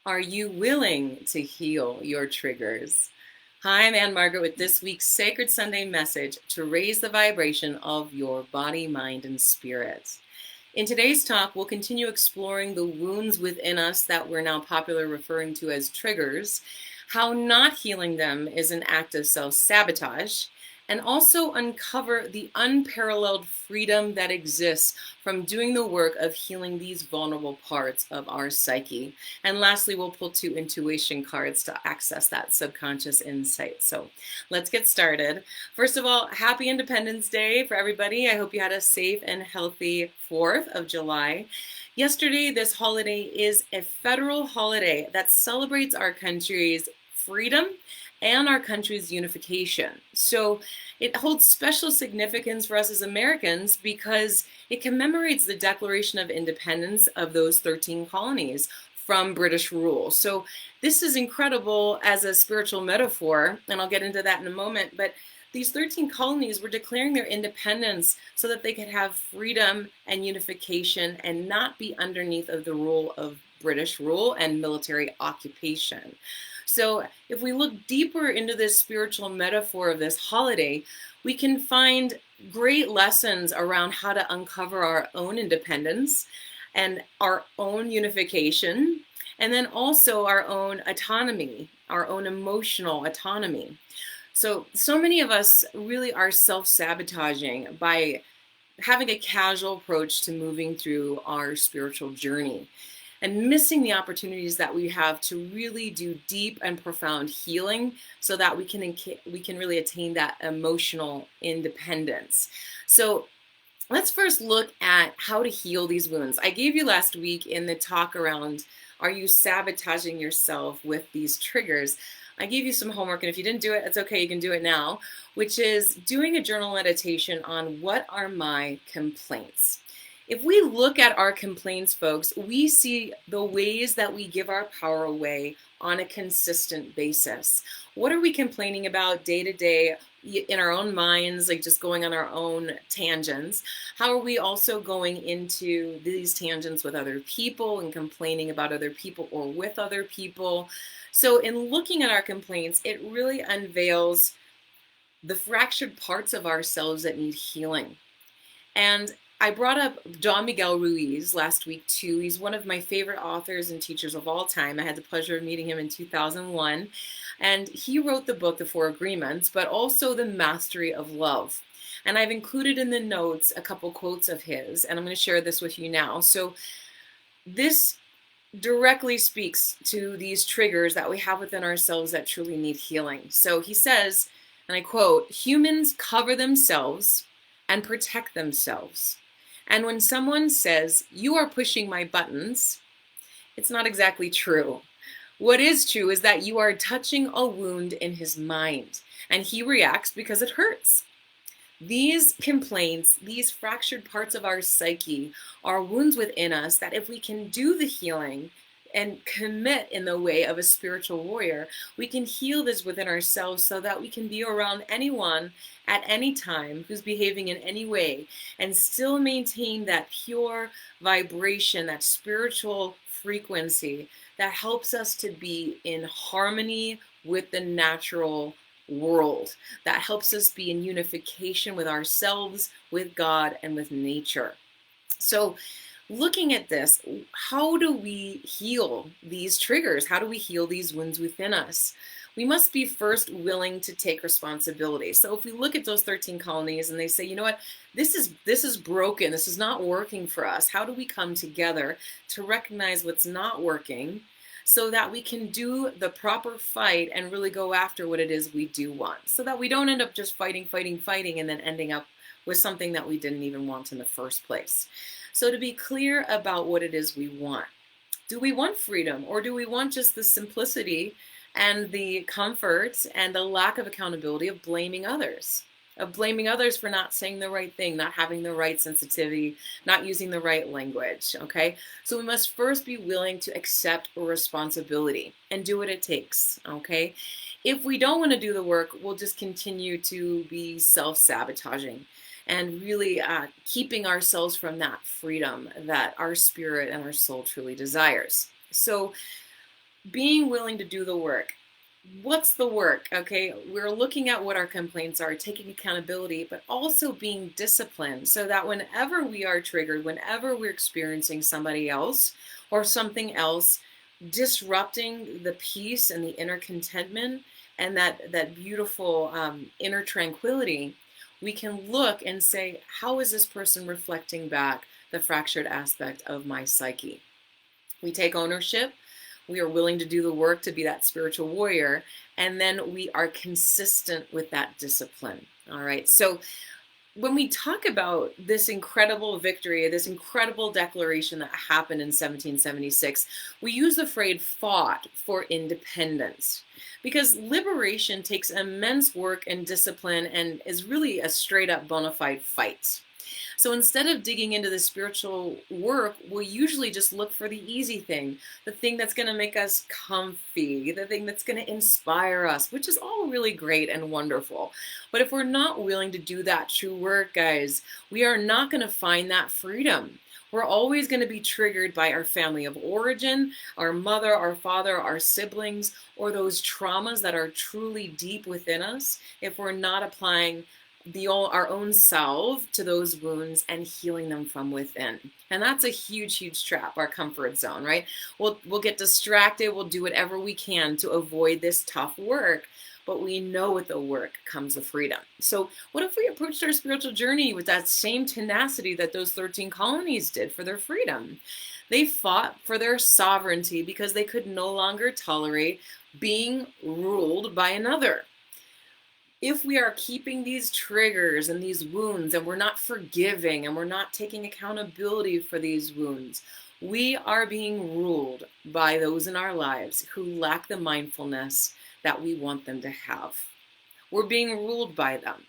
Are you willing to heal your triggers? Hi, I'm Ann Margaret with this week's Sacred Sunday message to raise the vibration of your body, mind, and spirit. In today's talk, we'll continue exploring the wounds within us that we're now popular referring to as triggers, how not healing them is an act of self-sabotage, and also uncover the unparalleled freedom that exists from doing the work of healing these vulnerable parts of our psyche. And lastly, we'll pull two intuition cards to access that subconscious insight. So let's get started. First of all, happy Independence Day for everybody. I hope you had a safe and healthy 4th of July. Yesterday, this holiday is a federal holiday that celebrates our country's freedom and our country's unification. So it holds special significance for us as Americans because it commemorates the Declaration of Independence of those 13 colonies from British rule. So this is incredible as a spiritual metaphor, and I'll get into that in a moment, but these 13 colonies were declaring their independence so that they could have freedom and unification and not be underneath of the rule of British rule and military occupation. So if we look deeper into this spiritual metaphor of this holiday, we can find great lessons around how to uncover our own independence and our own unification, and then also our own autonomy, our own emotional autonomy. So many of us really are self-sabotaging by having a casual approach to moving through our spiritual journey and missing the opportunities that we have to really do deep and profound healing so that we can really attain that emotional independence. So let's first look at how to heal these wounds. I gave you last week in the talk around, are you sabotaging yourself with these triggers? I gave you some homework, and if you didn't do it, it's okay, you can do it now, which is doing a journal meditation on what are my complaints. If we look at our complaints, folks, we see the ways that we give our power away on a consistent basis. What are we complaining about day to day in our own minds, like just going on our own tangents? How are we also going into these tangents with other people and complaining about other people or with other people? So in looking at our complaints, it really unveils the fractured parts of ourselves that need healing. And I brought up Miguel Ruiz last week too. He's one of my favorite authors and teachers of all time. I had the pleasure of meeting him in 2001. And he wrote the book, The Four Agreements, but also The Mastery of Love. And I've included in the notes a couple quotes of his, and I'm going to share this with you now. So this directly speaks to these triggers that we have within ourselves that truly need healing. So he says, and I quote, "Humans cover themselves and protect themselves. And when someone says, 'You are pushing my buttons,' it's not exactly true. What is true is that you are touching a wound in his mind, and he reacts because it hurts." These complaints, these fractured parts of our psyche, are wounds within us that if we can do the healing and commit in the way of a spiritual warrior, we can heal this within ourselves so that we can be around anyone at any time who's behaving in any way and still maintain that pure vibration, that spiritual frequency that helps us to be in harmony with the natural world, that helps us be in unification with ourselves, with God, and with nature. So looking at this, how do we heal these triggers? How do we heal these wounds within us? We must be first willing to take responsibility. So if we look at those 13 colonies and they say, you know what, this is broken, this is not working for us. How do we come together to recognize what's not working so that we can do the proper fight and really go after what it is we do want, so that we don't end up just fighting, and then ending up with something that we didn't even want in the first place. So to be clear about what it is we want. Do we want freedom, or do we want just the simplicity and the comfort and the lack of accountability of blaming others? Of blaming others for not saying the right thing, not having the right sensitivity, not using the right language, okay? So we must first be willing to accept responsibility and do what it takes, okay? If we don't want to do the work, we'll just continue to be self-sabotaging and really keeping ourselves from that freedom that our spirit and our soul truly desires. So being willing to do the work. What's the work? Okay, we're looking at what our complaints are, taking accountability, but also being disciplined so that whenever we are triggered, whenever we're experiencing somebody else or something else disrupting the peace and the inner contentment and that beautiful inner tranquility, we can look and say, how is this person reflecting back the fractured aspect of my psyche? We take ownership. We are willing to do the work to be that spiritual warrior. And then we are consistent with that discipline. All right. So when we talk about this incredible victory, this incredible declaration that happened in 1776, we use the phrase fought for independence because liberation takes immense work and discipline and is really a straight up bona fide fight. So instead of digging into the spiritual work, we'll usually just look for the easy thing, the thing that's going to make us comfy, the thing that's going to inspire us, which is all really great and wonderful. But if we're not willing to do that true work, guys, we are not going to find that freedom. We're always going to be triggered by our family of origin, our mother, our father, our siblings, or those traumas that are truly deep within us if we're not applying our own salve to those wounds and healing them from within. And that's a huge trap, our comfort zone, right? We'll get distracted, we'll do whatever we can to avoid this tough work, but we know with the work comes the freedom. So what if we approached our spiritual journey with that same tenacity that those 13 colonies did for their freedom? They fought for their sovereignty because they could no longer tolerate being ruled by another. If we are keeping these triggers and these wounds and we're not forgiving and we're not taking accountability for these wounds, we are being ruled by those in our lives who lack the mindfulness that we want them to have. We're being ruled by them.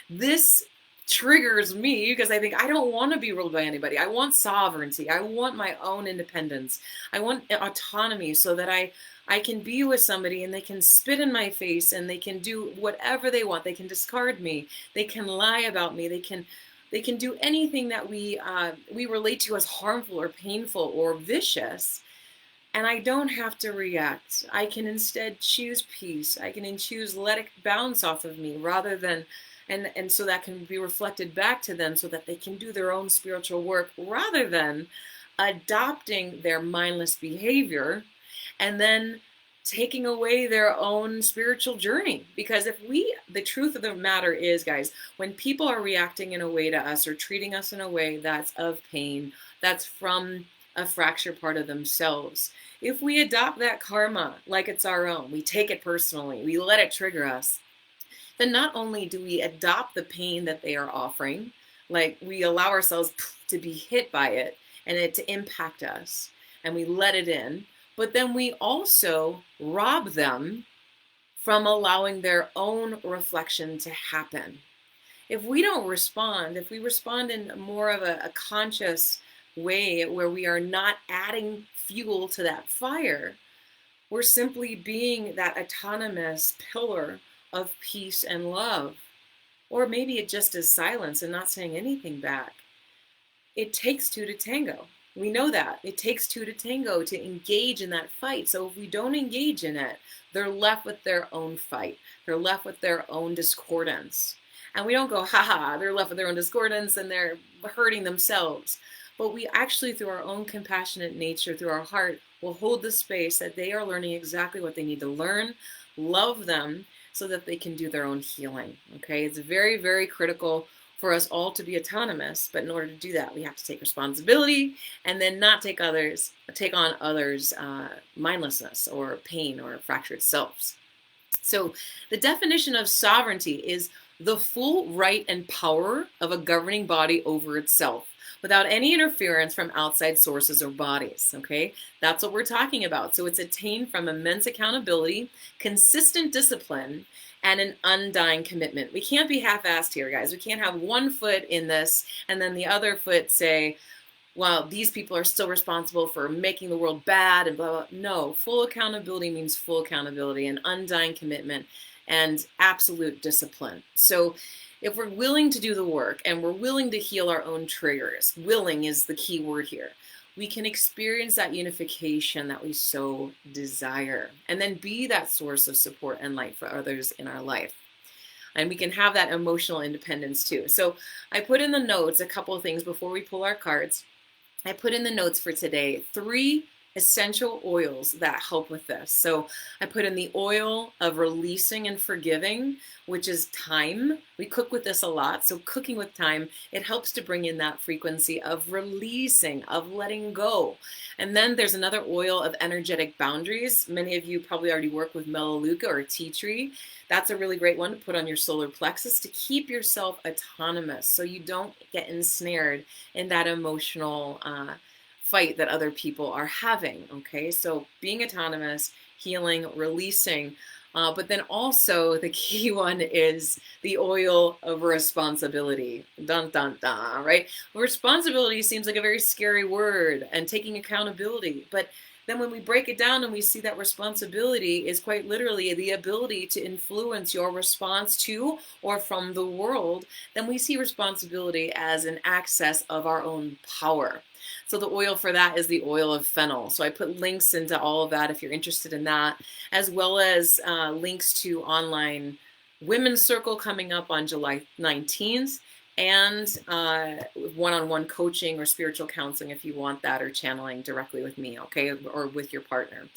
This triggers me because I think I don't want to be ruled by anybody. I want sovereignty. I want my own independence. I want autonomy so that I can be with somebody and they can spit in my face and they can do whatever they want. They can discard me. They can lie about me. They can do anything that we relate to as harmful or painful or vicious. And I don't have to react. I can instead choose peace. I can choose let it bounce off of me rather than, and so that can be reflected back to them so that they can do their own spiritual work rather than adopting their mindless behavior and then taking away their own spiritual journey. Because the truth of the matter is, guys, when people are reacting in a way to us or treating us in a way that's of pain, that's from a fractured part of themselves, if we adopt that karma like it's our own, we take it personally, we let it trigger us, then not only do we adopt the pain that they are offering, like we allow ourselves to be hit by it and it to impact us, and we let it in, but then we also rob them from allowing their own reflection to happen. If we don't respond, if we respond in more of a conscious way where we are not adding fuel to that fire, we're simply being that autonomous pillar of peace and love. Or maybe it just is silence and not saying anything back. It takes two to tango. We know that. It takes two to tango to engage in that fight. So if we don't engage in it, they're left with their own fight. They're left with their own discordance. And we don't go, haha, they're left with their own discordance and they're hurting themselves. But we actually, through our own compassionate nature, through our heart, will hold the space that they are learning exactly what they need to learn, love them, so that they can do their own healing. Okay, it's very, very critical for us all to be autonomous, but in order to do that, we have to take responsibility and then not take on others' mindlessness or pain or fractured selves. So the definition of sovereignty is the full right and power of a governing body over itself, without any interference from outside sources or bodies, okay? That's what we're talking about. So it's attained from immense accountability, consistent discipline, and an undying commitment. We can't be half-assed here, guys. We can't have one foot in this and then the other foot say, well, these people are still responsible for making the world bad and blah, blah. No, full accountability means full accountability and undying commitment and absolute discipline. So if we're willing to do the work and we're willing to heal our own triggers, willing is the key word here. we can experience that unification that we so desire, and then be that source of support and light for others in our life. And we can have that emotional independence too. So I put in the notes a couple of things before we pull our cards. I put in the notes for today 3 essential oils that help with this. So I put in the oil of releasing and forgiving, which is thyme. We cook with this a lot. So cooking with thyme, it helps to bring in that frequency of releasing, of letting go. And then there's another oil of energetic boundaries. Many of you probably already work with melaleuca or tea tree. That's a really great one to put on your solar plexus to keep yourself autonomous so you don't get ensnared in that emotional fight that other people are having. Okay, so being autonomous, healing, releasing, but then also the key one is the oil of responsibility. Dun dun dun, right? Responsibility seems like a very scary word, and taking accountability, but then when we break it down and we see that responsibility is quite literally the ability to influence your response to or from the world, then we see responsibility as an access of our own power. So the oil for that is the oil of fennel. So I put links into all of that if you're interested in that, as well as links to online women's circle coming up on July 19th. And one-on-one coaching or spiritual counseling if you want that, or channeling directly with me, okay, or with your partner.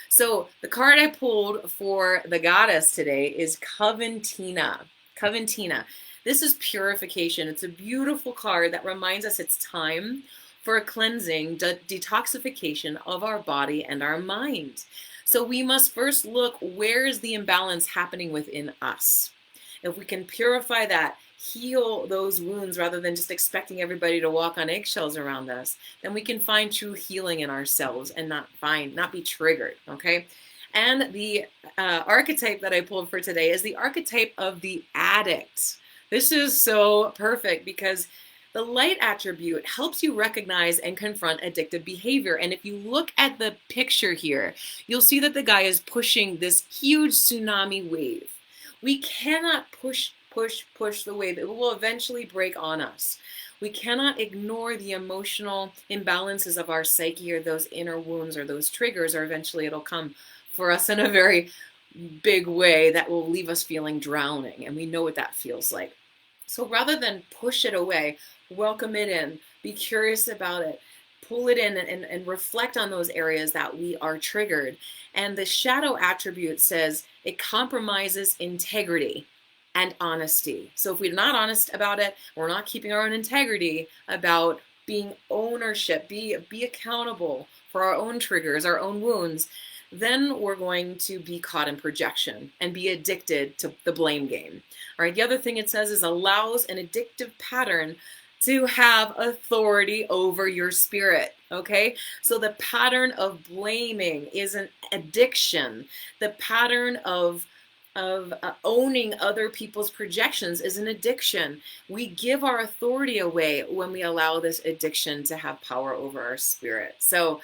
So the card I pulled for the goddess today is Coventina. Coventina. This is purification. It's a beautiful card that reminds us it's time for a cleansing, detoxification of our body and our mind. So we must first look, where is the imbalance happening within us? If we can purify that, heal those wounds rather than just expecting everybody to walk on eggshells around us, then we can find true healing in ourselves and not be triggered, okay? And the archetype that I pulled for today is the archetype of the addict. This is so perfect because the light attribute helps you recognize and confront addictive behavior. And if you look at the picture here, you'll see that the guy is pushing this huge tsunami wave. We cannot push the wave. It will eventually break on us. We cannot ignore the emotional imbalances of our psyche or those inner wounds or those triggers, or eventually it'll come for us in a very big way that will leave us feeling drowning. And we know what that feels like. So rather than push it away, welcome it in, be curious about it, pull it in and reflect on those areas that we are triggered. And the shadow attribute says it compromises integrity and honesty. So if we're not honest about it, we're not keeping our own integrity about being ownership, be accountable for our own triggers, our own wounds, then we're going to be caught in projection and be addicted to the blame game. All right, the other thing it says is allows an addictive pattern to have authority over your spirit, okay? So the pattern of blaming is an addiction. The pattern of owning other people's projections is an addiction. We give our authority away when we allow this addiction to have power over our spirit. So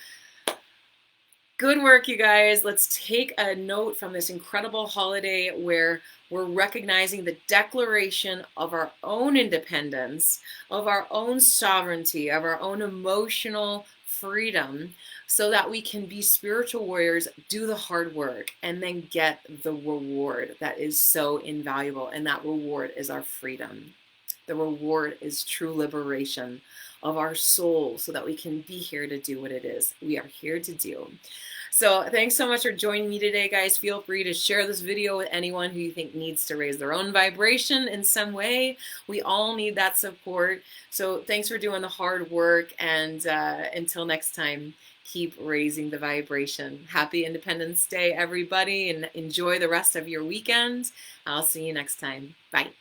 good work, you guys. Let's take a note from this incredible holiday where we're recognizing the declaration of our own independence, of our own sovereignty, of our own emotional freedom, so that we can be spiritual warriors, do the hard work, and then get the reward that is so invaluable. And that reward is our freedom. The reward is true liberation of our soul so that we can be here to do what it is we are here to do. So thanks so much for joining me today, guys. Feel free to share this video with anyone who you think needs to raise their own vibration in some way. We all need that support. So thanks for doing the hard work. And until next time, keep raising the vibration. Happy Independence Day, everybody, and enjoy the rest of your weekend. I'll see you next time. Bye.